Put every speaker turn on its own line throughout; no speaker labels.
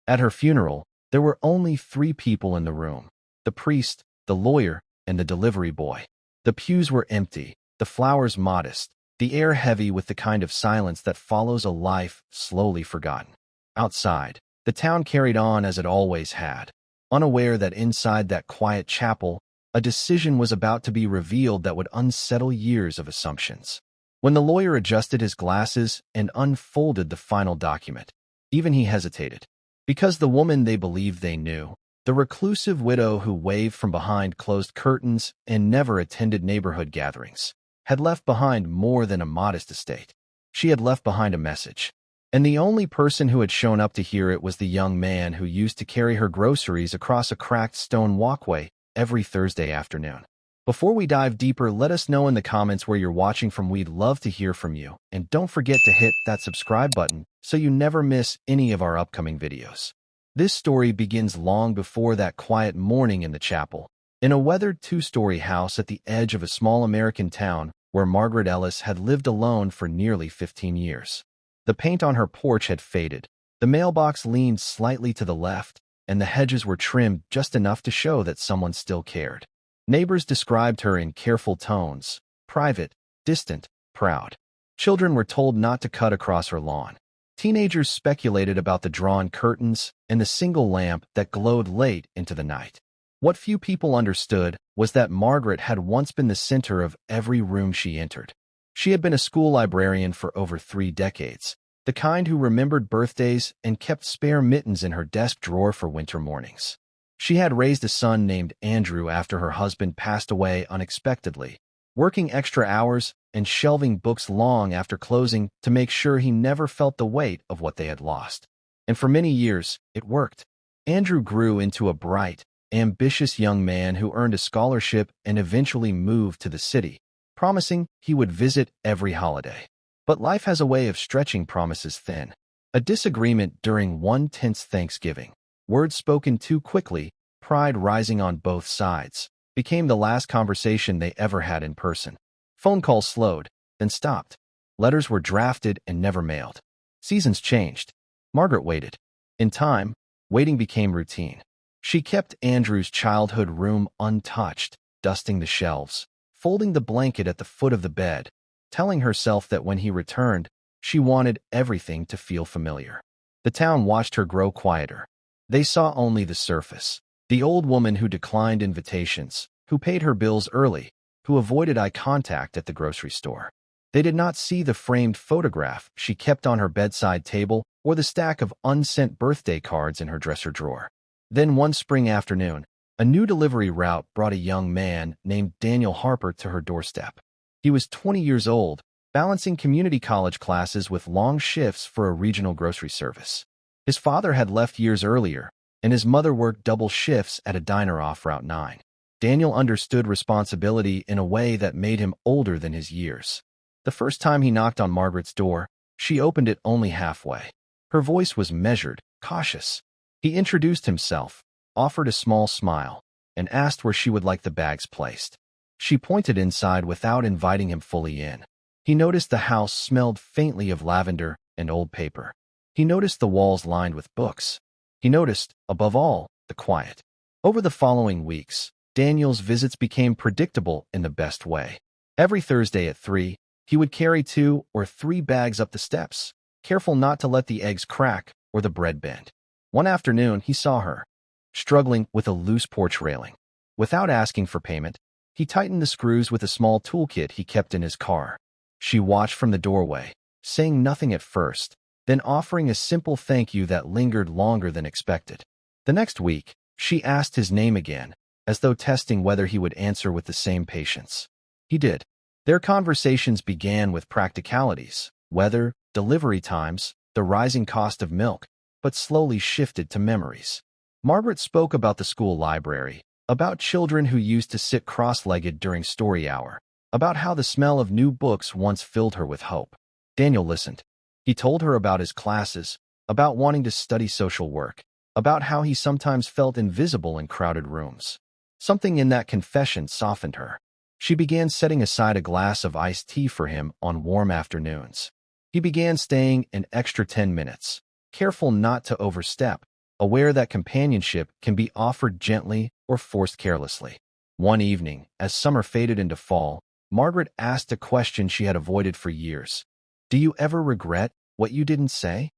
At her funeral, there were only 3 people in the room: the priest, the lawyer, and the delivery boy. The pews were empty, the flowers modest, the air heavy with the kind of silence that follows a life slowly forgotten. Outside, the town carried on as it always had, unaware that inside that quiet chapel, a decision was about to be revealed that would unsettle years of assumptions. When the lawyer adjusted his glasses and unfolded the final document, even he hesitated. Because the woman they believed they knew, the reclusive widow who waved from behind closed curtains and never attended neighborhood gatherings, had left behind more than a modest estate. She had left behind a message. And the only person who had shown up to hear it was the young man who used to carry her groceries across a cracked stone walkway every Thursday afternoon. Before we dive deeper, let us know in the comments where you're watching from. We'd love to hear from you. And don't forget to hit that subscribe button so you never miss any of our upcoming videos. This story begins long before that quiet morning in the chapel, in a weathered 2-story house at the edge of a small American town where Margaret Ellis had lived alone for nearly 15 years. The paint on her porch had faded, the mailbox leaned slightly to the left, and the hedges were trimmed just enough to show that someone still cared. Neighbors described her in careful tones: private, distant, proud. Children were told not to cut across her lawn. Teenagers speculated about the drawn curtains and the single lamp that glowed late into the night. What few people understood was that Margaret had once been the center of every room she entered. She had been a school librarian for over 3 decades, the kind who remembered birthdays and kept spare mittens in her desk drawer for winter mornings. She had raised a son named Andrew after her husband passed away unexpectedly, working extra hours and shelving books long after closing to make sure he never felt the weight of what they had lost. And for many years, it worked. Andrew grew into a bright, ambitious young man who earned a scholarship and eventually moved to the city, promising he would visit every holiday. But life has a way of stretching promises thin. A disagreement during one tense Thanksgiving, words spoken too quickly, pride rising on both sides, became the last conversation they ever had in person. Phone calls slowed, then stopped. Letters were drafted and never mailed. Seasons changed. Margaret waited. In time, waiting became routine. She kept Andrew's childhood room untouched, dusting the shelves, folding the blanket at the foot of the bed, telling herself that when he returned, she wanted everything to feel familiar. The town watched her grow quieter. They saw only the surface. The old woman who declined invitations, who paid her bills early, who avoided eye contact at the grocery store. They did not see the framed photograph she kept on her bedside table or the stack of unsent birthday cards in her dresser drawer. Then one spring afternoon, a new delivery route brought a young man named Daniel Harper to her doorstep. He was 20 years old, balancing community college classes with long shifts for a regional grocery service. His father had left years earlier, and his mother worked double shifts at a diner off Route 9. Daniel understood responsibility in a way that made him older than his years. The first time he knocked on Margaret's door, she opened it only halfway. Her voice was measured, cautious. He introduced himself, offered a small smile, and asked where she would like the bags placed. She pointed inside without inviting him fully in. He noticed the house smelled faintly of lavender and old paper. He noticed the walls lined with books. He noticed, above all, the quiet. Over the following weeks, Daniel's visits became predictable in the best way. Every Thursday at 3, he would carry 2 or 3 bags up the steps, careful not to let the eggs crack or the bread bend. One afternoon, he saw her, struggling with a loose porch railing. Without asking for payment, he tightened the screws with a small toolkit he kept in his car. She watched from the doorway, saying nothing at first, then offering a simple thank you that lingered longer than expected. The next week, she asked his name again, as though testing whether he would answer with the same patience. He did. Their conversations began with practicalities, weather, delivery times, the rising cost of milk, but slowly shifted to memories. Margaret spoke about the school library, about children who used to sit cross-legged during story hour, about how the smell of new books once filled her with hope. Daniel listened. He told her about his classes, about wanting to study social work, about how he sometimes felt invisible in crowded rooms. Something in that confession softened her. She began setting aside a glass of iced tea for him on warm afternoons. He began staying an extra 10 minutes, careful not to overstep, aware that companionship can be offered gently or forced carelessly. One evening, as summer faded into fall, Margaret asked a question she had avoided for years. "Do you ever regret what you didn't say?"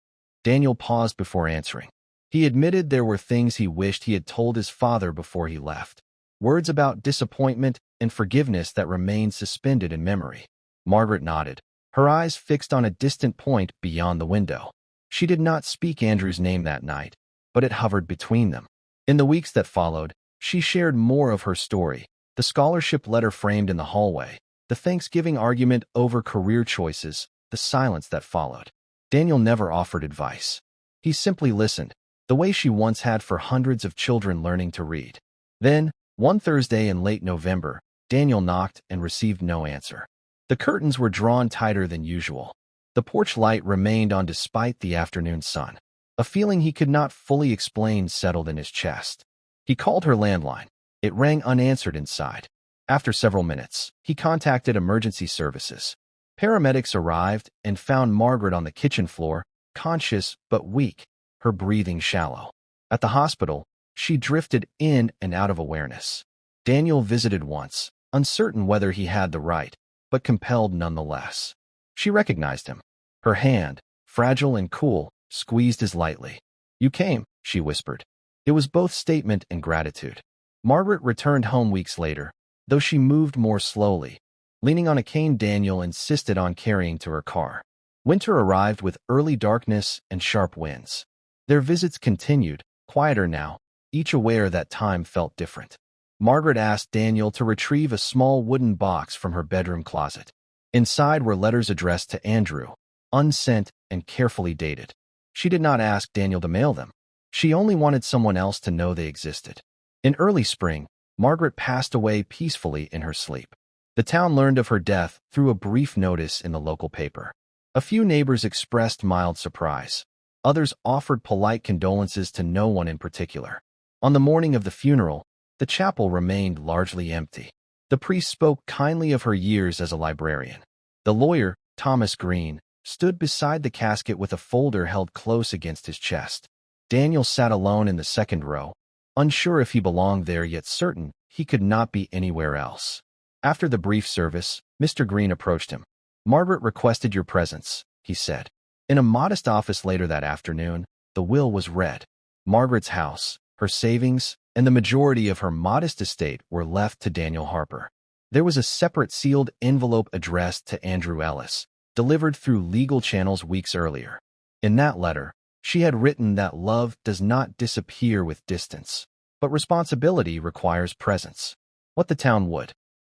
Daniel paused before answering. He admitted there were things he wished he had told his father before he left. Words about disappointment and forgiveness that remained suspended in memory. Margaret nodded, her eyes fixed on a distant point beyond the window. She did not speak Andrew's name that night, but it hovered between them. In the weeks that followed, she shared more of her story, the scholarship letter framed in the hallway, the Thanksgiving argument over career choices, the silence that followed. Daniel never offered advice. He simply listened, the way she once had for hundreds of children learning to read. Then, one Thursday in late November, Daniel knocked and received no answer. The curtains were drawn tighter than usual. The porch light remained on despite the afternoon sun. A feeling he could not fully explain settled in his chest. He called her landline. It rang unanswered inside. After several minutes, he contacted emergency services. Paramedics arrived and found Margaret on the kitchen floor, conscious but weak, her breathing shallow. At the hospital, she drifted in and out of awareness. Daniel visited once, uncertain whether he had the right, but compelled nonetheless. She recognized him. Her hand, fragile and cool, squeezed his lightly. "You came," she whispered. It was both statement and gratitude. Margaret returned home weeks later, though she moved more slowly. Leaning on a cane, Daniel insisted on carrying to her car. Winter arrived with early darkness and sharp winds. Their visits continued, quieter now, each aware that time felt different. Margaret asked Daniel to retrieve a small wooden box from her bedroom closet. Inside were letters addressed to Andrew, unsent and carefully dated. She did not ask Daniel to mail them. She only wanted someone else to know they existed. In early spring, Margaret passed away peacefully in her sleep. The town learned of her death through a brief notice in the local paper. A few neighbors expressed mild surprise. Others offered polite condolences to no one in particular. On the morning of the funeral, the chapel remained largely empty. The priest spoke kindly of her years as a librarian. The lawyer, Thomas Green, stood beside the casket with a folder held close against his chest. Daniel sat alone in the second row, unsure if he belonged there yet certain he could not be anywhere else. After the brief service, Mr. Green approached him. "Margaret requested your presence," he said. In a modest office later that afternoon, the will was read. Margaret's house, her savings, and the majority of her modest estate were left to Daniel Harper. There was a separate sealed envelope addressed to Andrew Ellis, delivered through legal channels weeks earlier. In that letter, she had written that love does not disappear with distance, but responsibility requires presence. What the town would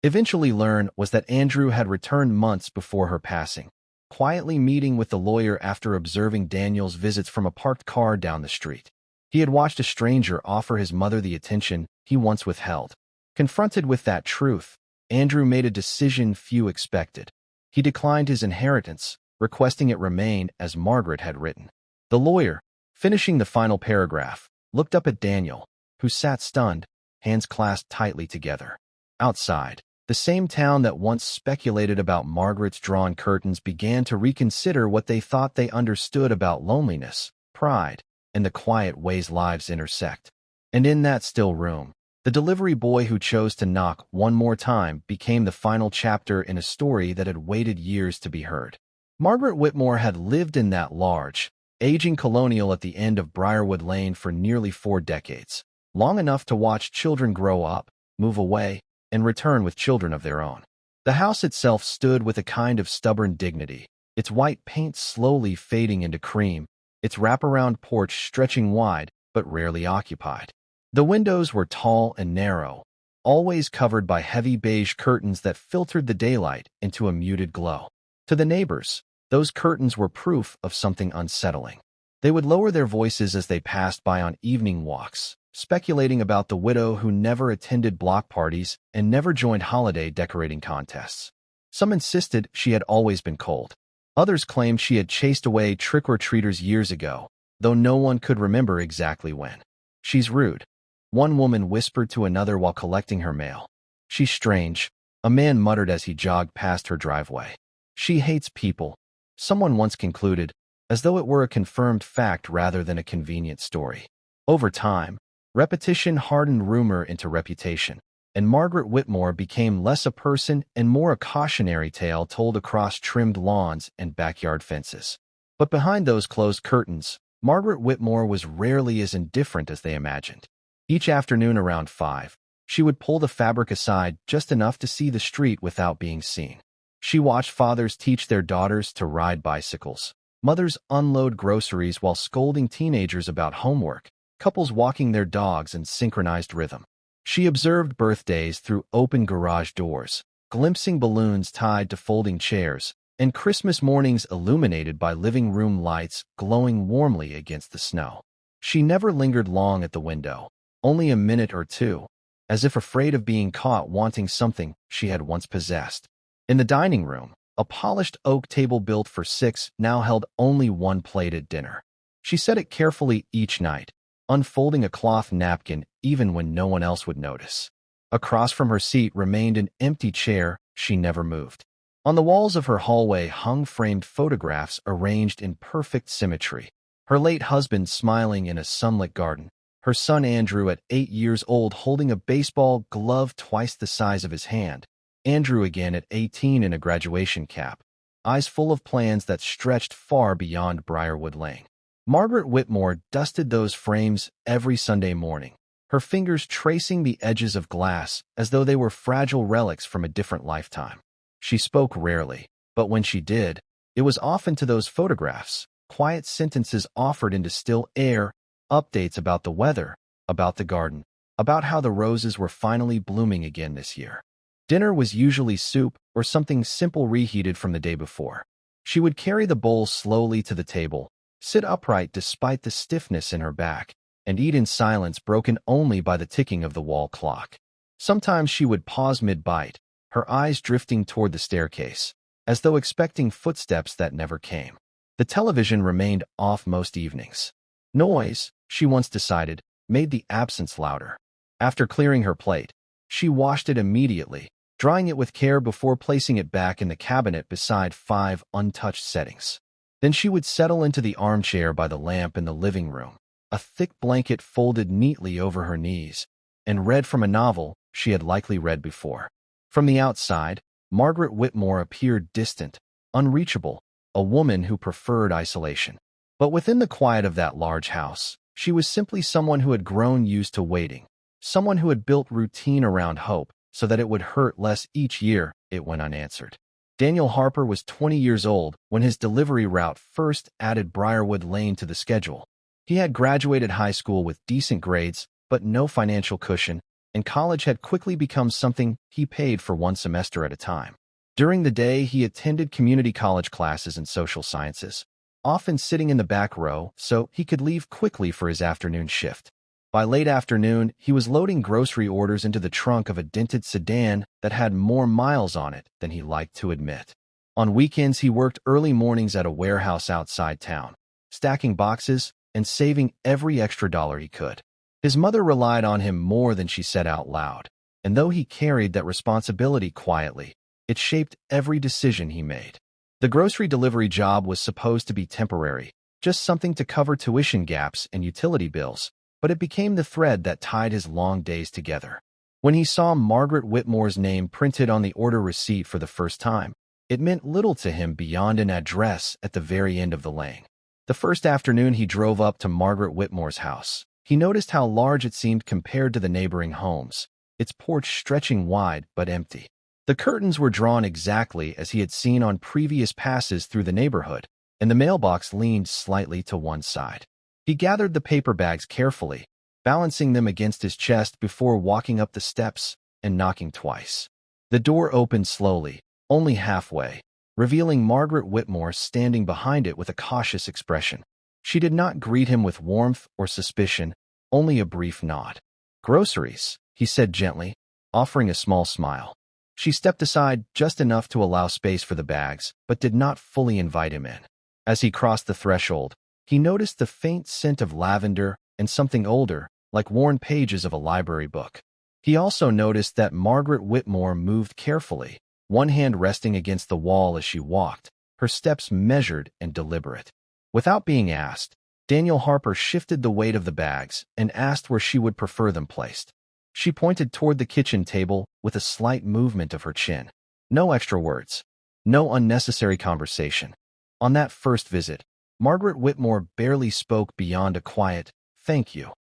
eventually learn was that Andrew had returned months before her passing, quietly meeting with the lawyer after observing Daniel's visits from a parked car down the street. He had watched a stranger offer his mother the attention he once withheld. Confronted with that truth, Andrew made a decision few expected. He declined his inheritance, requesting it remain as Margaret had written. The lawyer, finishing the final paragraph, looked up at Daniel, who sat stunned, hands clasped tightly together. Outside, the same town that once speculated about Margaret's drawn curtains began to reconsider what they thought they understood about loneliness, pride, and the quiet ways lives intersect. And in that still room, the delivery boy who chose to knock one more time became the final chapter in a story that had waited years to be heard. Margaret Whitmore had lived in that large, aging colonial at the end of Briarwood Lane for nearly 4 decades, long enough to watch children grow up, move away, and return with children of their own. The house itself stood with a kind of stubborn dignity, its white paint slowly fading into cream, its wraparound porch stretching wide but rarely occupied. The windows were tall and narrow, always covered by heavy beige curtains that filtered the daylight into a muted glow. To the neighbors, those curtains were proof of something unsettling. They would lower their voices as they passed by on evening walks, speculating about the widow who never attended block parties and never joined holiday decorating contests. Some insisted she had always been cold. Others claimed she had chased away trick-or-treaters years ago, though no one could remember exactly when. "She's rude," one woman whispered to another while collecting her mail. "She's strange," a man muttered as he jogged past her driveway. "She hates people," someone once concluded, as though it were a confirmed fact rather than a convenient story. Over time, repetition hardened rumor into reputation, and Margaret Whitmore became less a person and more a cautionary tale told across trimmed lawns and backyard fences. But behind those closed curtains, Margaret Whitmore was rarely as indifferent as they imagined. Each afternoon around 5, she would pull the fabric aside just enough to see the street without being seen. She watched fathers teach their daughters to ride bicycles, mothers unload groceries while scolding teenagers about homework, couples walking their dogs in synchronized rhythm. She observed birthdays through open garage doors, glimpsing balloons tied to folding chairs, and Christmas mornings illuminated by living room lights glowing warmly against the snow. She never lingered long at the window, only a minute or two, as if afraid of being caught wanting something she had once possessed. In the dining room, a polished oak table built for 6 now held only one plate at dinner. She set it carefully each night, unfolding a cloth napkin even when no one else would notice. Across from her seat remained an empty chair she never moved. On the walls of her hallway hung framed photographs arranged in perfect symmetry. Her late husband smiling in a sunlit garden, her son Andrew at 8 years old holding a baseball glove twice the size of his hand, Andrew again at 18 in a graduation cap, eyes full of plans that stretched far beyond Briarwood Lane. Margaret Whitmore dusted those frames every Sunday morning, her fingers tracing the edges of glass as though they were fragile relics from a different lifetime. She spoke rarely, but when she did, it was often to those photographs, quiet sentences offered into still air, updates about the weather, about the garden, about how the roses were finally blooming again this year. Dinner was usually soup or something simple reheated from the day before. She would carry the bowl slowly to the table, sit upright despite the stiffness in her back, and eat in silence broken only by the ticking of the wall clock. Sometimes she would pause mid-bite, her eyes drifting toward the staircase, as though expecting footsteps that never came. The television remained off most evenings. Noise, she once decided, made the absence louder. After clearing her plate, she washed it immediately, drying it with care before placing it back in the cabinet beside 5 untouched settings. Then she would settle into the armchair by the lamp in the living room, a thick blanket folded neatly over her knees, and read from a novel she had likely read before. From the outside, Margaret Whitmore appeared distant, unreachable, a woman who preferred isolation. But within the quiet of that large house, she was simply someone who had grown used to waiting, someone who had built routine around hope so that it would hurt less each year it went unanswered. Daniel Harper was 20 years old when his delivery route first added Briarwood Lane to the schedule. He had graduated high school with decent grades, but no financial cushion, and college had quickly become something he paid for one semester at a time. During the day, he attended community college classes in social sciences, often sitting in the back row so he could leave quickly for his afternoon shift. By late afternoon, he was loading grocery orders into the trunk of a dented sedan that had more miles on it than he liked to admit. On weekends, he worked early mornings at a warehouse outside town, stacking boxes and saving every extra dollar he could. His mother relied on him more than she said out loud, and though he carried that responsibility quietly, it shaped every decision he made. The grocery delivery job was supposed to be temporary, just something to cover tuition gaps and utility bills, but it became the thread that tied his long days together. When he saw Margaret Whitmore's name printed on the order receipt for the first time, it meant little to him beyond an address at the very end of the lane. The first afternoon he drove up to Margaret Whitmore's house, he noticed how large it seemed compared to the neighboring homes, its porch stretching wide but empty. The curtains were drawn exactly as he had seen on previous passes through the neighborhood, and the mailbox leaned slightly to one side. He gathered the paper bags carefully, balancing them against his chest before walking up the steps and knocking twice. The door opened slowly, only halfway, revealing Margaret Whitmore standing behind it with a cautious expression. She did not greet him with warmth or suspicion, only a brief nod. "Groceries," he said gently, offering a small smile. She stepped aside just enough to allow space for the bags, but did not fully invite him in. As he crossed the threshold, he noticed the faint scent of lavender and something older, like worn pages of a library book. He also noticed that Margaret Whitmore moved carefully, one hand resting against the wall as she walked, her steps measured and deliberate. Without being asked, Daniel Harper shifted the weight of the bags and asked where she would prefer them placed. She pointed toward the kitchen table with a slight movement of her chin. No extra words. No unnecessary conversation. On that first visit, Margaret Whitmore barely spoke beyond a quiet, "Thank you,"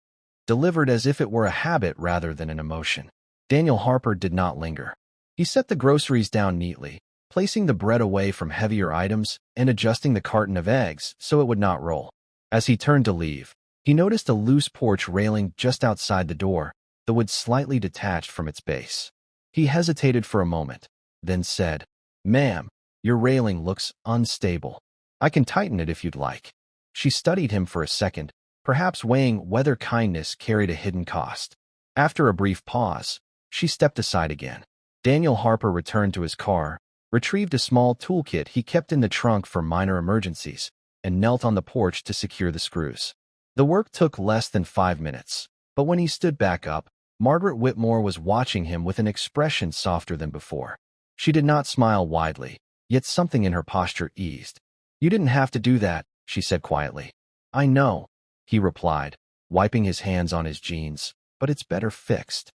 delivered as if it were a habit rather than an emotion. Daniel Harper did not linger. He set the groceries down neatly, placing the bread away from heavier items and adjusting the carton of eggs so it would not roll. As he turned to leave, he noticed a loose porch railing just outside the door, the wood slightly detached from its base. He hesitated for a moment, then said, "Ma'am, your railing looks unstable. I can tighten it if you'd like." She studied him for a second, perhaps weighing whether kindness carried a hidden cost. After a brief pause, she stepped aside again. Daniel Harper returned to his car, retrieved a small toolkit he kept in the trunk for minor emergencies, and knelt on the porch to secure the screws. The work took less than 5 minutes, but when he stood back up, Margaret Whitmore was watching him with an expression softer than before. She did not smile widely, yet something in her posture eased. "You didn't have to do that," she said quietly. "I know," he replied, wiping his hands on his jeans, "but it's better fixed."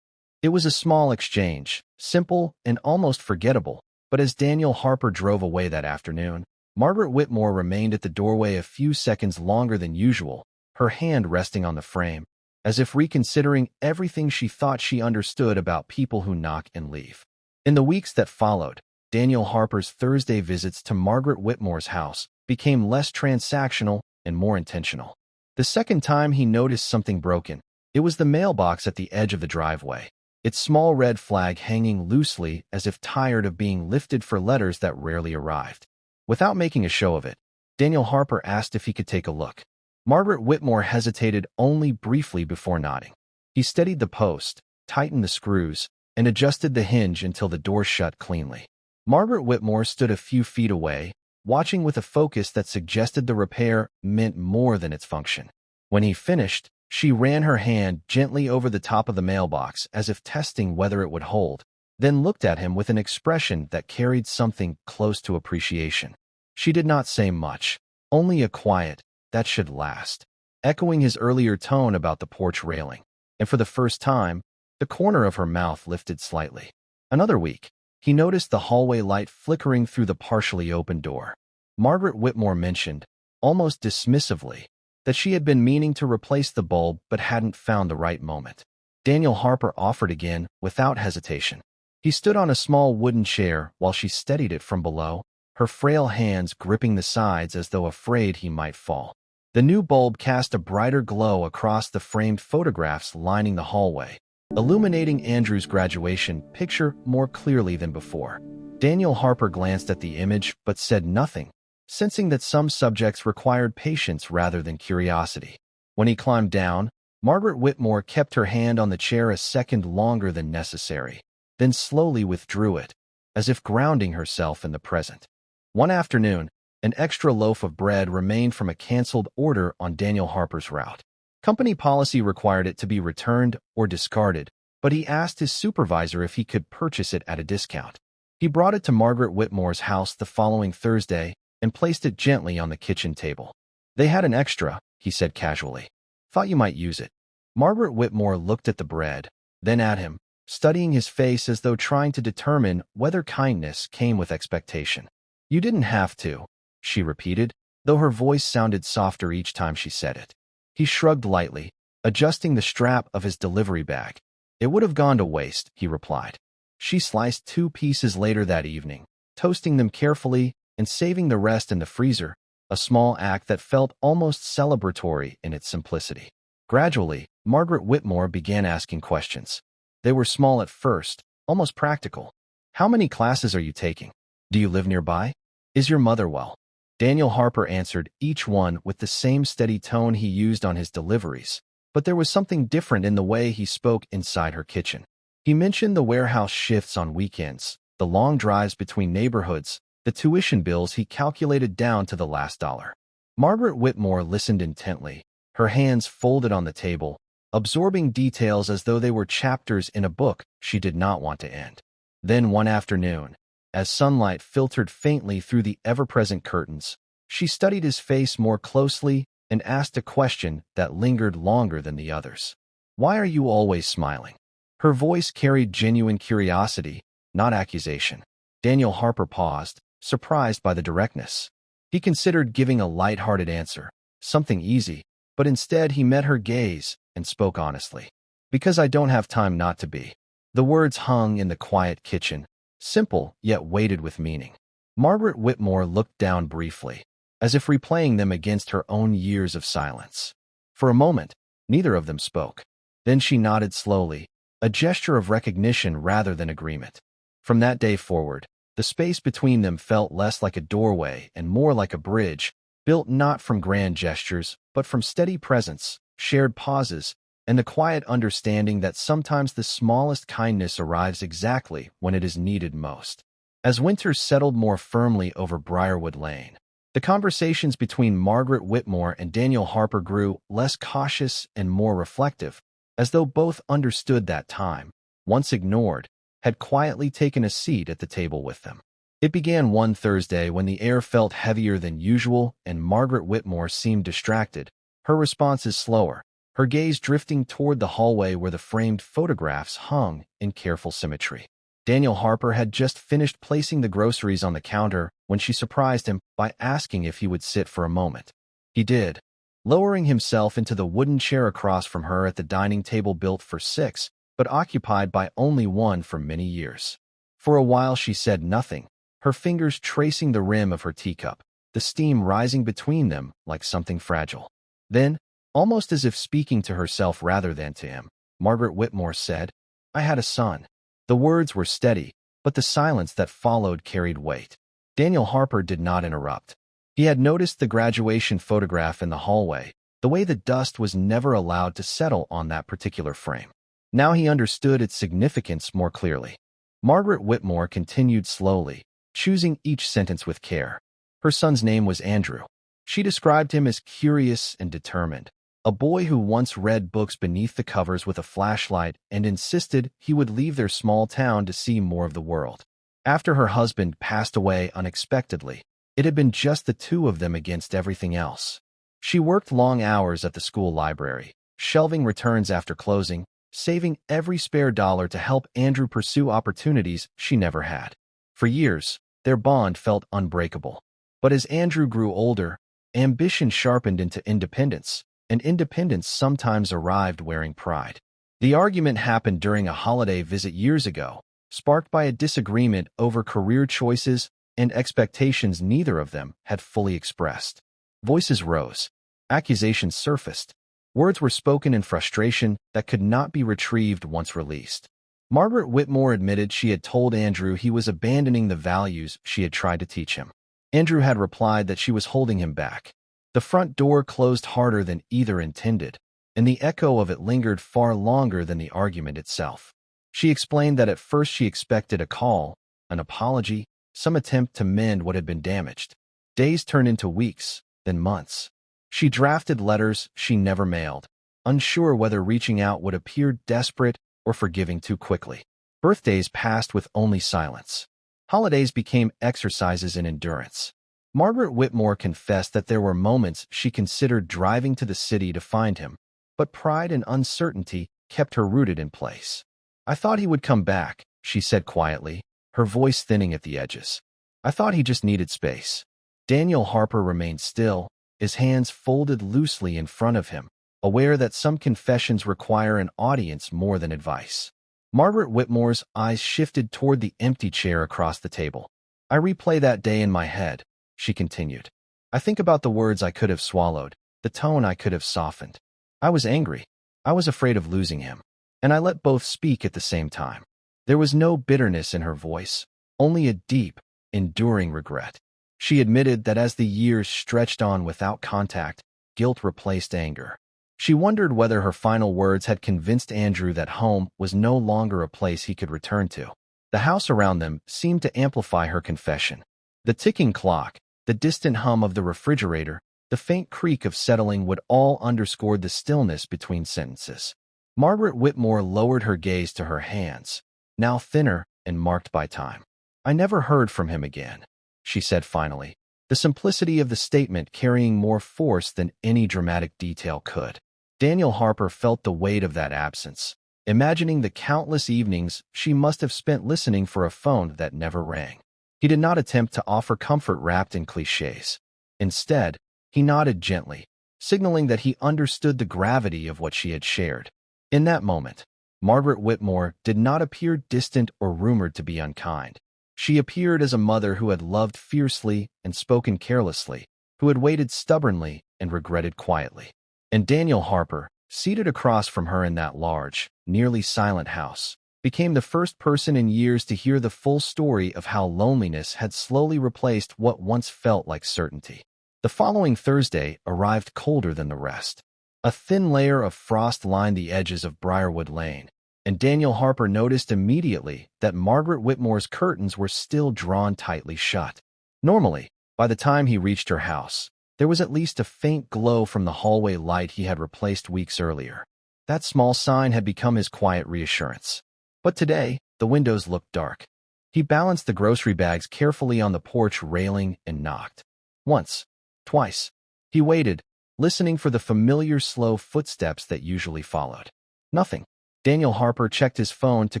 It was a small exchange, simple and almost forgettable, but as Daniel Harper drove away that afternoon, Margaret Whitmore remained at the doorway a few seconds longer than usual, her hand resting on the frame, as if reconsidering everything she thought she understood about people who knock and leave. In the weeks that followed, Daniel Harper's Thursday visits to Margaret Whitmore's house became less transactional and more intentional. The second time he noticed something broken, it was the mailbox at the edge of the driveway, its small red flag hanging loosely as if tired of being lifted for letters that rarely arrived. Without making a show of it, Daniel Harper asked if he could take a look. Margaret Whitmore hesitated only briefly before nodding. He steadied the post, tightened the screws, and adjusted the hinge until the door shut cleanly. Margaret Whitmore stood a few feet away, watching with a focus that suggested the repair meant more than its function. When he finished, she ran her hand gently over the top of the mailbox as if testing whether it would hold, then looked at him with an expression that carried something close to appreciation. She did not say much, only a quiet, "That should last," echoing his earlier tone about the porch railing, and for the first time, the corner of her mouth lifted slightly. Another week, he noticed the hallway light flickering through the partially open door. Margaret Whitmore mentioned, almost dismissively, that she had been meaning to replace the bulb but hadn't found the right moment. Daniel Harper offered again, without hesitation. He stood on a small wooden chair while she steadied it from below, her frail hands gripping the sides as though afraid he might fall. The new bulb cast a brighter glow across the framed photographs lining the hallway, illuminating Andrew's graduation picture more clearly than before. Daniel Harper glanced at the image but said nothing, sensing that some subjects required patience rather than curiosity. When he climbed down, Margaret Whitmore kept her hand on the chair a second longer than necessary, then slowly withdrew it, as if grounding herself in the present. One afternoon, an extra loaf of bread remained from a canceled order on Daniel Harper's route. Company policy required it to be returned or discarded, but he asked his supervisor if he could purchase it at a discount. He brought it to Margaret Whitmore's house the following Thursday and placed it gently on the kitchen table. "They had an extra," he said casually. "Thought you might use it." Margaret Whitmore looked at the bread, then at him, studying his face as though trying to determine whether kindness came with expectation. "You didn't have to," she repeated, though her voice sounded softer each time she said it. He shrugged lightly, adjusting the strap of his delivery bag. "It would have gone to waste," he replied. She sliced 2 pieces later that evening, toasting them carefully and saving the rest in the freezer, a small act that felt almost celebratory in its simplicity. Gradually, Margaret Whitmore began asking questions. They were small at first, almost practical. "How many classes are you taking? Do you live nearby? Is your mother well?" Daniel Harper answered each one with the same steady tone he used on his deliveries, but there was something different in the way he spoke inside her kitchen. He mentioned the warehouse shifts on weekends, the long drives between neighborhoods, the tuition bills he calculated down to the last dollar. Margaret Whitmore listened intently, her hands folded on the table, absorbing details as though they were chapters in a book she did not want to end. Then one afternoon, as sunlight filtered faintly through the ever-present curtains, she studied his face more closely and asked a question that lingered longer than the others. "Why are you always smiling?" Her voice carried genuine curiosity, not accusation. Daniel Harper paused, surprised by the directness. He considered giving a light-hearted answer, something easy, but instead he met her gaze and spoke honestly. "Because I don't have time not to be." The words hung in the quiet kitchen, simple yet weighted with meaning. Margaret Whitmore looked down briefly, as if replaying them against her own years of silence. For a moment, neither of them spoke. Then she nodded slowly, a gesture of recognition rather than agreement. From that day forward, the space between them felt less like a doorway and more like a bridge, built not from grand gestures, but from steady presence, shared pauses, and the quiet understanding that sometimes the smallest kindness arrives exactly when it is needed most. As winter settled more firmly over Briarwood Lane, the conversations between Margaret Whitmore and Daniel Harper grew less cautious and more reflective, as though both understood that time, once ignored, had quietly taken a seat at the table with them. It began one Thursday when the air felt heavier than usual and Margaret Whitmore seemed distracted, her responses slower, her gaze drifting toward the hallway where the framed photographs hung in careful symmetry. Daniel Harper had just finished placing the groceries on the counter when she surprised him by asking if he would sit for a moment. He did, lowering himself into the wooden chair across from her at the dining table built for six, but occupied by only one for many years. For a while she said nothing, her fingers tracing the rim of her teacup, the steam rising between them like something fragile. Then, almost as if speaking to herself rather than to him, Margaret Whitmore said, "I had a son." The words were steady, but the silence that followed carried weight. Daniel Harper did not interrupt. He had noticed the graduation photograph in the hallway, the way the dust was never allowed to settle on that particular frame. Now he understood its significance more clearly. Margaret Whitmore continued slowly, choosing each sentence with care. Her son's name was Andrew. She described him as curious and determined, a boy who once read books beneath the covers with a flashlight and insisted he would leave their small town to see more of the world. After her husband passed away unexpectedly, it had been just the two of them against everything else. She worked long hours at the school library, shelving returns after closing, saving every spare dollar to help Andrew pursue opportunities she never had. For years, their bond felt unbreakable. But as Andrew grew older, ambition sharpened into independence, and independence sometimes arrived wearing pride. The argument happened during a holiday visit years ago, sparked by a disagreement over career choices and expectations neither of them had fully expressed. Voices rose. Accusations surfaced. Words were spoken in frustration that could not be retrieved once released. Margaret Whitmore admitted she had told Andrew he was abandoning the values she had tried to teach him. Andrew had replied that she was holding him back. The front door closed harder than either intended, and the echo of it lingered far longer than the argument itself. She explained that at first she expected a call, an apology, some attempt to mend what had been damaged. Days turned into weeks, then months. She drafted letters she never mailed, unsure whether reaching out would appear desperate or forgiving too quickly. Birthdays passed with only silence. Holidays became exercises in endurance. Margaret Whitmore confessed that there were moments she considered driving to the city to find him, but pride and uncertainty kept her rooted in place. "I thought he would come back," she said quietly, her voice thinning at the edges. "I thought he just needed space." Daniel Harper remained still, his hands folded loosely in front of him, aware that some confessions require an audience more than advice. Margaret Whitmore's eyes shifted toward the empty chair across the table. "I replay that day in my head," she continued. "I think about the words I could have swallowed, the tone I could have softened. I was angry. I was afraid of losing him. And I let both speak at the same time." There was no bitterness in her voice, only a deep, enduring regret. She admitted that as the years stretched on without contact, guilt replaced anger. She wondered whether her final words had convinced Andrew that home was no longer a place he could return to. The house around them seemed to amplify her confession. The ticking clock, the distant hum of the refrigerator, the faint creak of settling would all underscore the stillness between sentences. Margaret Whitmore lowered her gaze to her hands, now thinner and marked by time. "I never heard from him again," she said finally, the simplicity of the statement carrying more force than any dramatic detail could. Daniel Harper felt the weight of that absence, imagining the countless evenings she must have spent listening for a phone that never rang. He did not attempt to offer comfort wrapped in cliches. Instead, he nodded gently, signaling that he understood the gravity of what she had shared. In that moment, Margaret Whitmore did not appear distant or rumored to be unkind. She appeared as a mother who had loved fiercely and spoken carelessly, who had waited stubbornly and regretted quietly. And Daniel Harper, seated across from her in that large, nearly silent house, became the first person in years to hear the full story of how loneliness had slowly replaced what once felt like certainty. The following Thursday arrived colder than the rest. A thin layer of frost lined the edges of Briarwood Lane, and Daniel Harper noticed immediately that Margaret Whitmore's curtains were still drawn tightly shut. Normally, by the time he reached her house, there was at least a faint glow from the hallway light he had replaced weeks earlier. That small sign had become his quiet reassurance. But today, the windows looked dark. He balanced the grocery bags carefully on the porch railing and knocked. Once, twice. He waited, listening for the familiar slow footsteps that usually followed. Nothing. Daniel Harper checked his phone to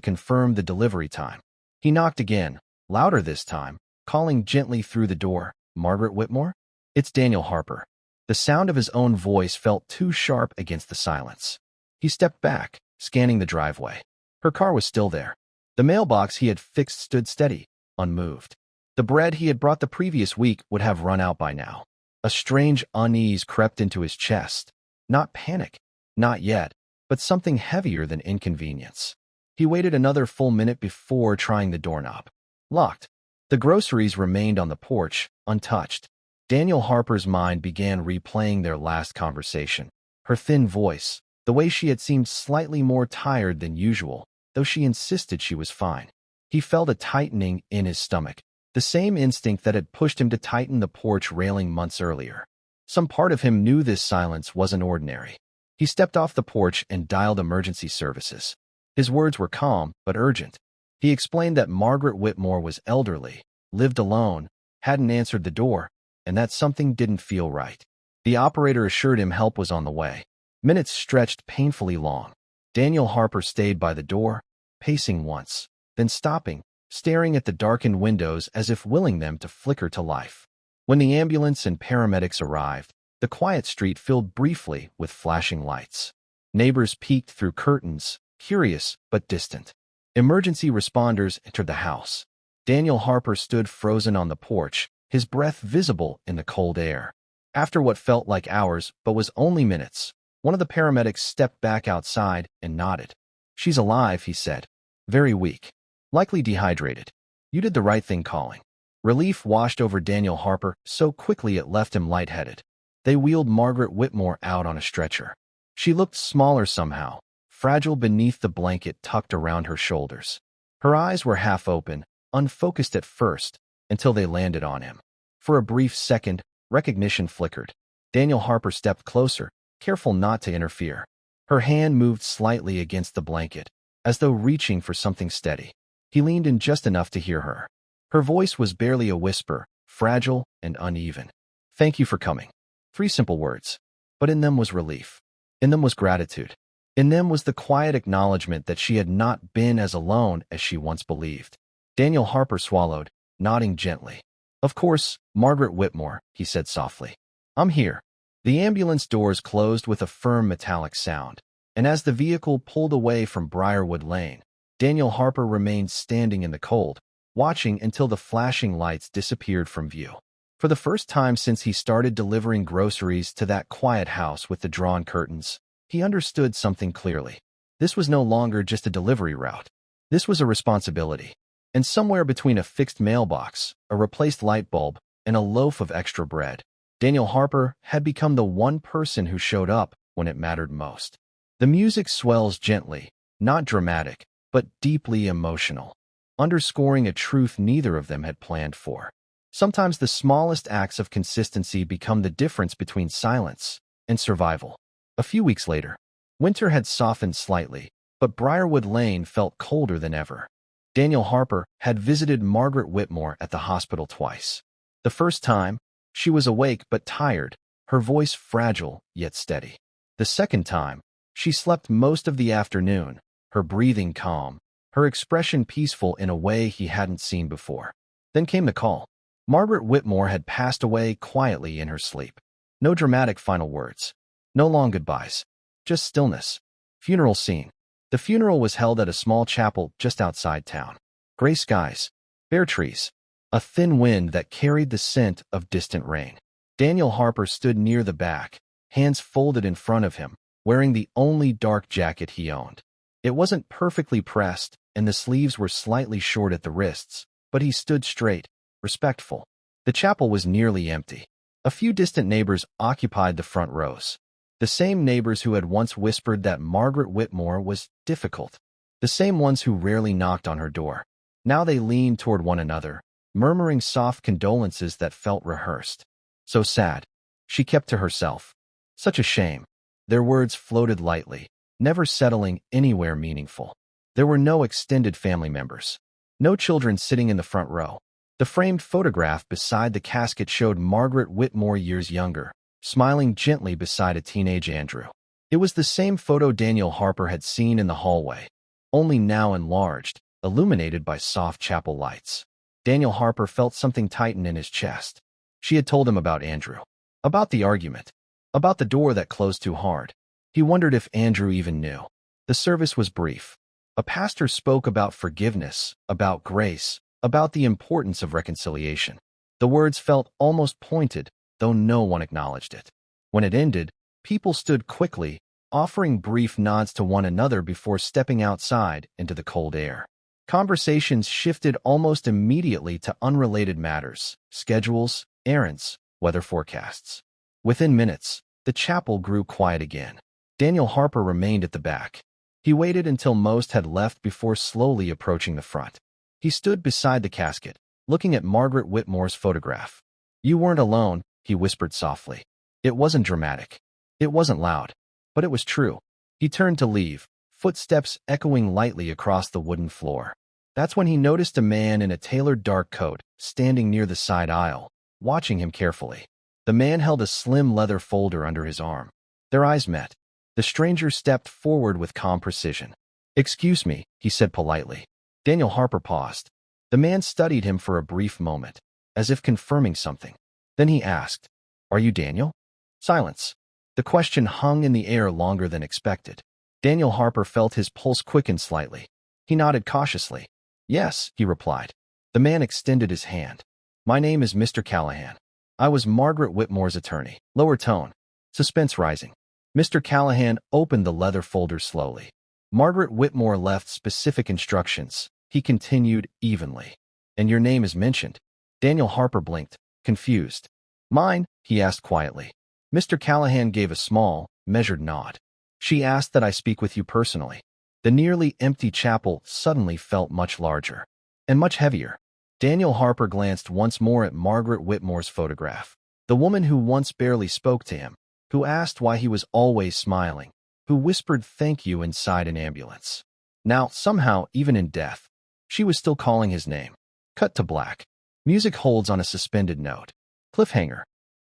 confirm the delivery time. He knocked again, louder this time, calling gently through the door. "Margaret Whitmore?" "It's Daniel Harper." The sound of his own voice felt too sharp against the silence. He stepped back, scanning the driveway. Her car was still there. The mailbox he had fixed stood steady, unmoved. The bread he had brought the previous week would have run out by now. A strange unease crept into his chest. Not panic, not yet, but something heavier than inconvenience. He waited another full minute before trying the doorknob. Locked. The groceries remained on the porch, untouched. Daniel Harper's mind began replaying their last conversation. Her thin voice, the way she had seemed slightly more tired than usual, though she insisted she was fine. He felt a tightening in his stomach, the same instinct that had pushed him to tighten the porch railing months earlier. Some part of him knew this silence wasn't ordinary. He stepped off the porch and dialed emergency services. His words were calm but urgent. He explained that Margaret Whitmore was elderly, lived alone, hadn't answered the door, and that something didn't feel right. The operator assured him help was on the way. Minutes stretched painfully long. Daniel Harper stayed by the door, pacing once, then stopping, staring at the darkened windows as if willing them to flicker to life. When the ambulance and paramedics arrived, the quiet street filled briefly with flashing lights. Neighbors peeked through curtains, curious but distant. Emergency responders entered the house. Daniel Harper stood frozen on the porch, his breath visible in the cold air. After what felt like hours but was only minutes, one of the paramedics stepped back outside and nodded. "She's alive," he said. "Very weak. Likely dehydrated. You did the right thing calling." Relief washed over Daniel Harper so quickly it left him lightheaded. They wheeled Margaret Whitmore out on a stretcher. She looked smaller somehow, fragile beneath the blanket tucked around her shoulders. Her eyes were half open, unfocused at first, until they landed on him. For a brief second, recognition flickered. Daniel Harper stepped closer, careful not to interfere. Her hand moved slightly against the blanket, as though reaching for something steady. He leaned in just enough to hear her. Her voice was barely a whisper, fragile and uneven. "Thank you for coming." 3 simple words. But in them was relief. In them was gratitude. In them was the quiet acknowledgement that she had not been as alone as she once believed. Daniel Harper swallowed, nodding gently. "Of course, Margaret Whitmore," he said softly. "I'm here." The ambulance doors closed with a firm metallic sound, and as the vehicle pulled away from Briarwood Lane, Daniel Harper remained standing in the cold, watching until the flashing lights disappeared from view. For the first time since he started delivering groceries to that quiet house with the drawn curtains, he understood something clearly. This was no longer just a delivery route. This was a responsibility. And somewhere between a fixed mailbox, a replaced light bulb, and a loaf of extra bread, Daniel Harper had become the one person who showed up when it mattered most. The music swells gently, not dramatic, but deeply emotional, underscoring a truth neither of them had planned for. Sometimes the smallest acts of consistency become the difference between silence and survival. A few weeks later, winter had softened slightly, but Briarwood Lane felt colder than ever. Daniel Harper had visited Margaret Whitmore at the hospital twice. The first time, She was awake but tired, her voice fragile yet steady. The second time, she slept most of the afternoon, her breathing calm, her expression peaceful in a way he hadn't seen before. Then came the call. Margaret Whitmore had passed away quietly in her sleep. No dramatic final words. No long goodbyes. Just stillness. Funeral scene. The funeral was held at a small chapel just outside town. Gray skies. Bare trees. A thin wind that carried the scent of distant rain. Daniel Harper stood near the back, hands folded in front of him, wearing the only dark jacket he owned. It wasn't perfectly pressed, and the sleeves were slightly short at the wrists, but he stood straight, respectful. The chapel was nearly empty. A few distant neighbors occupied the front rows. The same neighbors who had once whispered that Margaret Whitmore was difficult. The same ones who rarely knocked on her door. Now they leaned toward one another, murmuring soft condolences that felt rehearsed. So sad. She kept to herself. Such a shame. Their words floated lightly, never settling anywhere meaningful. There were no extended family members. No children sitting in the front row. The framed photograph beside the casket showed Margaret Whitmore years younger, smiling gently beside a teenage Andrew. It was the same photo Daniel Harper had seen in the hallway, only now enlarged, illuminated by soft chapel lights. Daniel Harper felt something tighten in his chest. She had told him about Andrew, about the argument, about the door that closed too hard. He wondered if Andrew even knew. The service was brief. A pastor spoke about forgiveness, about grace, about the importance of reconciliation. The words felt almost pointed, though no one acknowledged it. When it ended, people stood quickly, offering brief nods to one another before stepping outside into the cold air. Conversations shifted almost immediately to unrelated matters, schedules, errands, weather forecasts. Within minutes, the chapel grew quiet again. Daniel Harper remained at the back. He waited until most had left before slowly approaching the front. He stood beside the casket, looking at Margaret Whitmore's photograph. "You weren't alone," he whispered softly. It wasn't dramatic. It wasn't loud. But it was true. He turned to leave, footsteps echoing lightly across the wooden floor. That's when he noticed a man in a tailored dark coat, standing near the side aisle, watching him carefully. The man held a slim leather folder under his arm. Their eyes met. The stranger stepped forward with calm precision. "Excuse me," he said politely. Daniel Harper paused. The man studied him for a brief moment, as if confirming something. Then he asked, "Are you Daniel?" Silence. The question hung in the air longer than expected. Daniel Harper felt his pulse quicken slightly. He nodded cautiously. "Yes," he replied. The man extended his hand. "My name is Mr. Callahan. I was Margaret Whitmore's attorney." Lower tone. Suspense rising. Mr. Callahan opened the leather folder slowly. "Margaret Whitmore left specific instructions," he continued evenly. "And your name is mentioned." Daniel Harper blinked, confused. "Mine?" he asked quietly. Mr. Callahan gave a small, measured nod. "She asked that I speak with you personally." The nearly empty chapel suddenly felt much larger. And much heavier. Daniel Harper glanced once more at Margaret Whitmore's photograph. The woman who once barely spoke to him, who asked why he was always smiling, who whispered thank you inside an ambulance. Now, somehow, even in death, she was still calling his name. Cut to black. Music holds on a suspended note. Cliffhanger.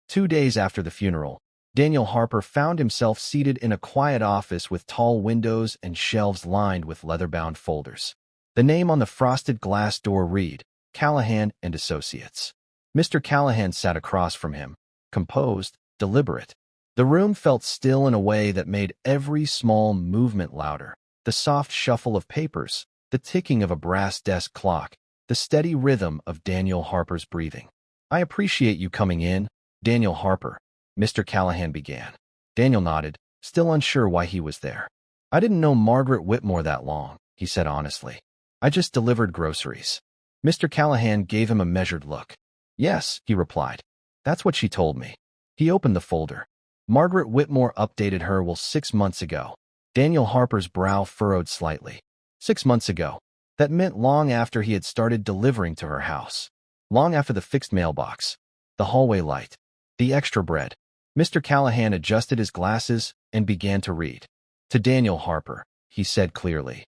2 days after the funeral, Daniel Harper found himself seated in a quiet office with tall windows and shelves lined with leather-bound folders. The name on the frosted glass door read, Callahan and Associates. Mr. Callahan sat across from him, composed, deliberate. The room felt still in a way that made every small movement louder. The soft shuffle of papers, the ticking of a brass desk clock, the steady rhythm of Daniel Harper's breathing. "I appreciate you coming in, Daniel Harper," Mr. Callahan began. Daniel nodded, still unsure why he was there. "I didn't know Margaret Whitmore that long," he said honestly. "I just delivered groceries." Mr. Callahan gave him a measured look. "Yes," he replied. "That's what she told me." He opened the folder. Margaret Whitmore updated her will 6 months ago. Daniel Harper's brow furrowed slightly. 6 months ago. That meant long after he had started delivering to her house. Long after the fixed mailbox, the hallway light, the extra bread. Mr. Callahan adjusted his glasses and began to read. "To Daniel Harper," he said clearly,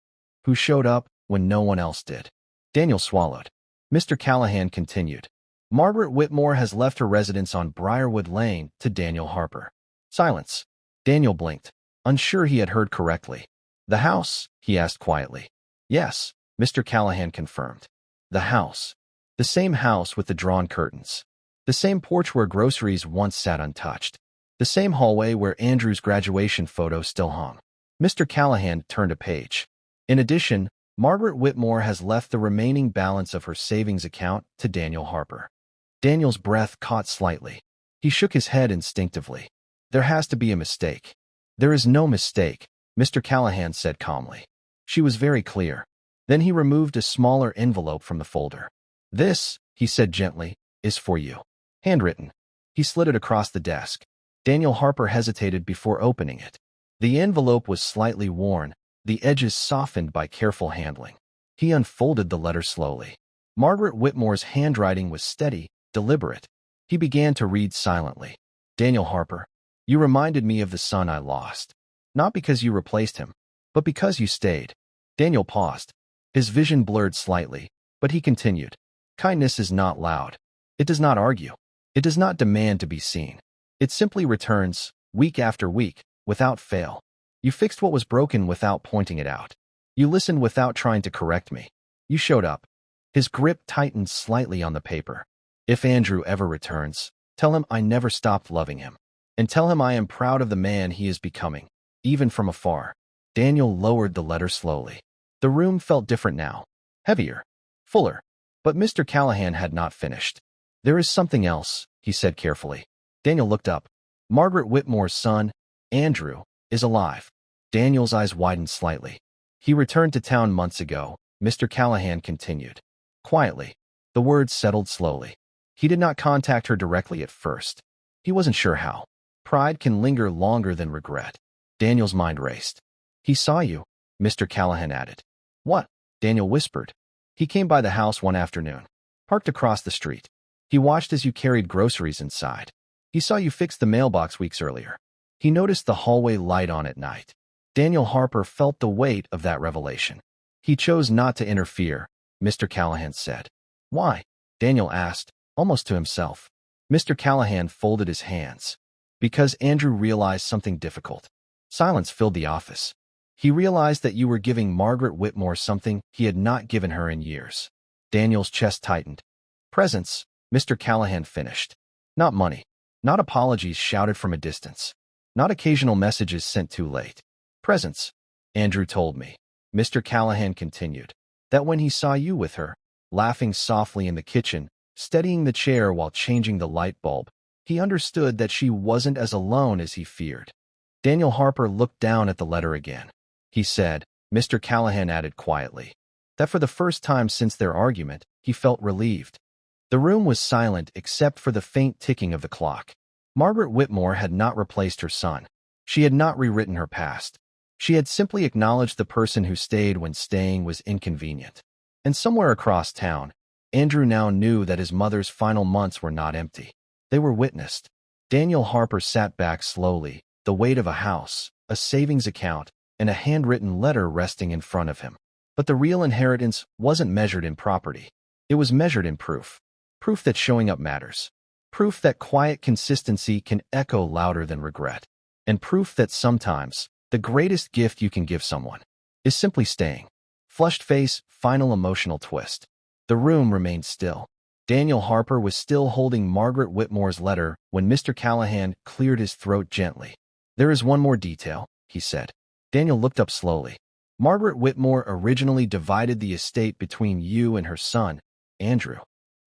"who showed up when no one else did." Daniel swallowed. Mr. Callahan continued. Margaret Whitmore has left her residence on Briarwood Lane to Daniel Harper. Silence. Daniel blinked, unsure he had heard correctly. The house? He asked quietly. Yes, Mr. Callahan confirmed. The house. The same house with the drawn curtains. The same porch where groceries once sat untouched. The same hallway where Andrew's graduation photo still hung. Mr. Callahan turned a page. In addition, Margaret Whitmore has left the remaining balance of her savings account to Daniel Harper. Daniel's breath caught slightly. He shook his head instinctively. There has to be a mistake. There is no mistake, Mr. Callahan said calmly. She was very clear. Then he removed a smaller envelope from the folder. This, he said gently, is for you. Handwritten. He slid it across the desk. Daniel Harper hesitated before opening it. The envelope was slightly worn, the edges softened by careful handling. He unfolded the letter slowly. Margaret Whitmore's handwriting was steady, deliberate. He began to read silently. Daniel Harper, you reminded me of the son I lost. Not because you replaced him, but because you stayed. Daniel paused. His vision blurred slightly, but he continued. Kindness is not loud. It does not argue. It does not demand to be seen. It simply returns, week after week, without fail. You fixed what was broken without pointing it out. You listened without trying to correct me. You showed up. His grip tightened slightly on the paper. If Andrew ever returns, tell him I never stopped loving him. And tell him I am proud of the man he is becoming, even from afar. Daniel lowered the letter slowly. The room felt different now. Heavier. Fuller. But Mr. Callahan had not finished. There is something else, he said carefully. Daniel looked up. Margaret Whitmore's son, Andrew, is alive. Daniel's eyes widened slightly. He returned to town months ago, Mr. Callahan continued. Quietly. The words settled slowly. He did not contact her directly at first. He wasn't sure how. Pride can linger longer than regret. Daniel's mind raced. He saw you, Mr. Callahan added. What? Daniel whispered. He came by the house one afternoon. Parked across the street. He watched as you carried groceries inside. He saw you fix the mailbox weeks earlier. He noticed the hallway light on at night. Daniel Harper felt the weight of that revelation. He chose not to interfere, Mr. Callahan said. Why? Daniel asked, almost to himself. Mr. Callahan folded his hands. Because Andrew realized something difficult. Silence filled the office. He realized that you were giving Margaret Whitmore something he had not given her in years. Daniel's chest tightened. Presents, Mr. Callahan finished. Not money. Not apologies shouted from a distance. Not occasional messages sent too late. Presents, Andrew told me. Mr. Callahan continued. That when he saw you with her, laughing softly in the kitchen, steadying the chair while changing the light bulb, he understood that she wasn't as alone as he feared. Daniel Harper looked down at the letter again. He said, Mr. Callahan added quietly, that for the first time since their argument, he felt relieved. The room was silent except for the faint ticking of the clock. Margaret Whitmore had not replaced her son. She had not rewritten her past. She had simply acknowledged the person who stayed when staying was inconvenient. And somewhere across town, Andrew now knew that his mother's final months were not empty. They were witnessed. Daniel Harper sat back slowly, the weight of a house, a savings account, and a handwritten letter resting in front of him. But the real inheritance wasn't measured in property. It was measured in proof. Proof that showing up matters. Proof that quiet consistency can echo louder than regret. And proof that sometimes, the greatest gift you can give someone is simply staying. Flushed face, final emotional twist. The room remained still. Daniel Harper was still holding Margaret Whitmore's letter when Mr. Callahan cleared his throat gently. There is one more detail, he said. Daniel looked up slowly. Margaret Whitmore originally divided the estate between you and her son, Andrew.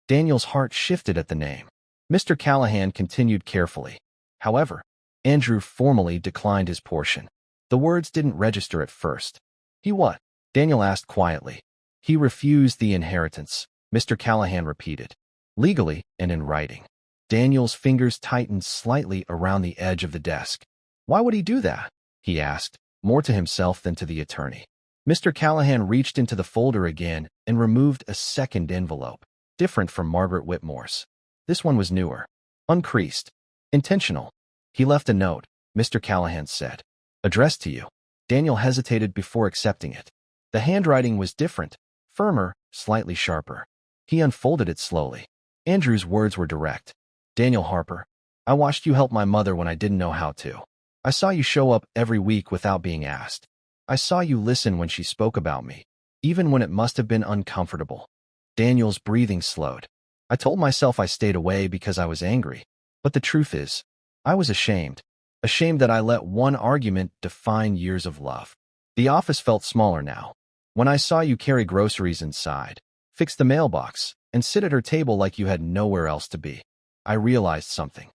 Daniel's heart shifted at the name. Mr. Callahan continued carefully. However, Andrew formally declined his portion. The words didn't register at first. He what? Daniel asked quietly. He refused the inheritance, Mr. Callahan repeated. Legally and in writing. Daniel's fingers tightened slightly around the edge of the desk. Why would he do that? He asked, more to himself than to the attorney. Mr. Callahan reached into the folder again and removed a second envelope, different from Margaret Whitmore's. This one was newer, uncreased, intentional. He left a note, Mr. Callahan said. Addressed to you. Daniel hesitated before accepting it. The handwriting was different, firmer, slightly sharper. He unfolded it slowly. Andrew's words were direct. Daniel Harper, I watched you help my mother when I didn't know how to. I saw you show up every week without being asked. I saw you listen when she spoke about me, even when it must have been uncomfortable. Daniel's breathing slowed. I told myself I stayed away because I was angry. But the truth is, I was ashamed. Ashamed that I let one argument define years of love. The office felt smaller now. When I saw you carry groceries inside, fix the mailbox, and sit at her table like you had nowhere else to be, I realized something.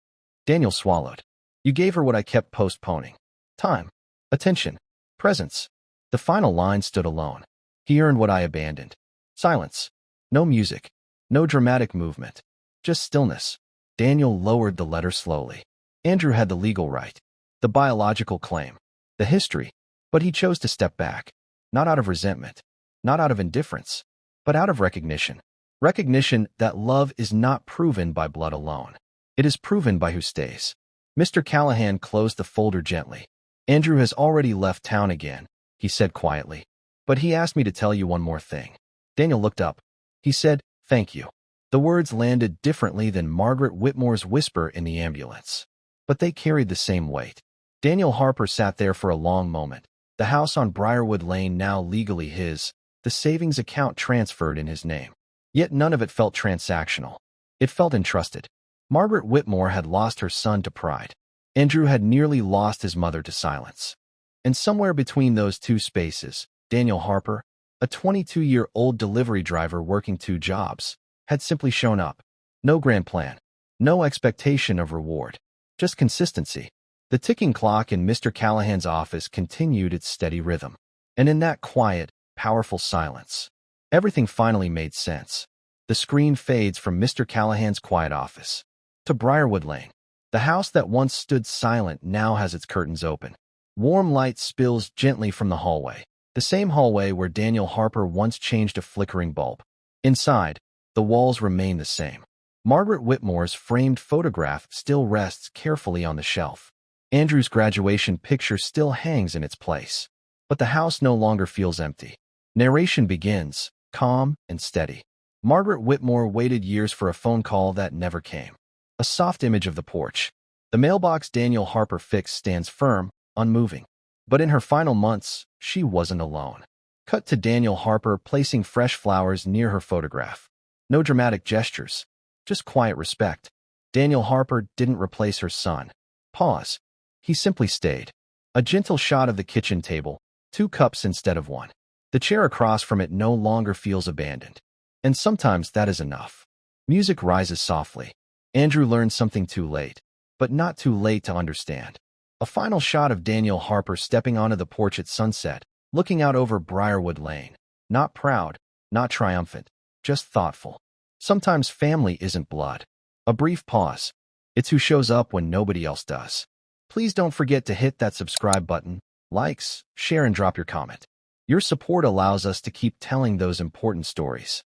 Daniel swallowed. You gave her what I kept postponing. Time, attention, presence. The final line stood alone. He earned what I abandoned. Silence. No music. No dramatic movement. Just stillness. Daniel lowered the letter slowly. Andrew had the legal right, the biological claim, the history, but he chose to step back, not out of resentment, not out of indifference, but out of recognition. Recognition that love is not proven by blood alone. It is proven by who stays. Mr. Callahan closed the folder gently. Andrew has already left town again, he said quietly. But he asked me to tell you one more thing. Daniel looked up. He said, thank you. The words landed differently than Margaret Whitmore's whisper in the ambulance. But they carried the same weight. Daniel Harper sat there for a long moment. The house on Briarwood Lane now legally his, the savings account transferred in his name. Yet none of it felt transactional. It felt entrusted. Margaret Whitmore had lost her son to pride. Andrew had nearly lost his mother to silence. And somewhere between those two spaces, Daniel Harper, a 22-year-old delivery driver working 2 jobs, had simply shown up. No grand plan. No expectation of reward. Just consistency. The ticking clock in Mr. Callahan's office continued its steady rhythm. And in that quiet, powerful silence, everything finally made sense. The screen fades from Mr. Callahan's quiet office to Briarwood Lane. The house that once stood silent now has its curtains open. Warm light spills gently from the hallway, the same hallway where Daniel Harper once changed a flickering bulb. Inside, the walls remain the same. Margaret Whitmore's framed photograph still rests carefully on the shelf. Andrew's graduation picture still hangs in its place. But the house no longer feels empty. Narration begins, calm and steady. Margaret Whitmore waited years for a phone call that never came. A soft image of the porch. The mailbox Daniel Harper fixed stands firm, unmoving. But in her final months, she wasn't alone. Cut to Daniel Harper placing fresh flowers near her photograph. No dramatic gestures, just quiet respect. Daniel Harper didn't replace her son. Pause. He simply stayed. A gentle shot of the kitchen table, 2 cups instead of 1. The chair across from it no longer feels abandoned. And sometimes that is enough. Music rises softly. Andrew learned something too late, but not too late to understand. A final shot of Daniel Harper stepping onto the porch at sunset, looking out over Briarwood Lane. Not proud, not triumphant, just thoughtful. Sometimes family isn't blood. A brief pause. It's who shows up when nobody else does. Please don't forget to hit that subscribe button, likes, share, and drop your comment. Your support allows us to keep telling those important stories.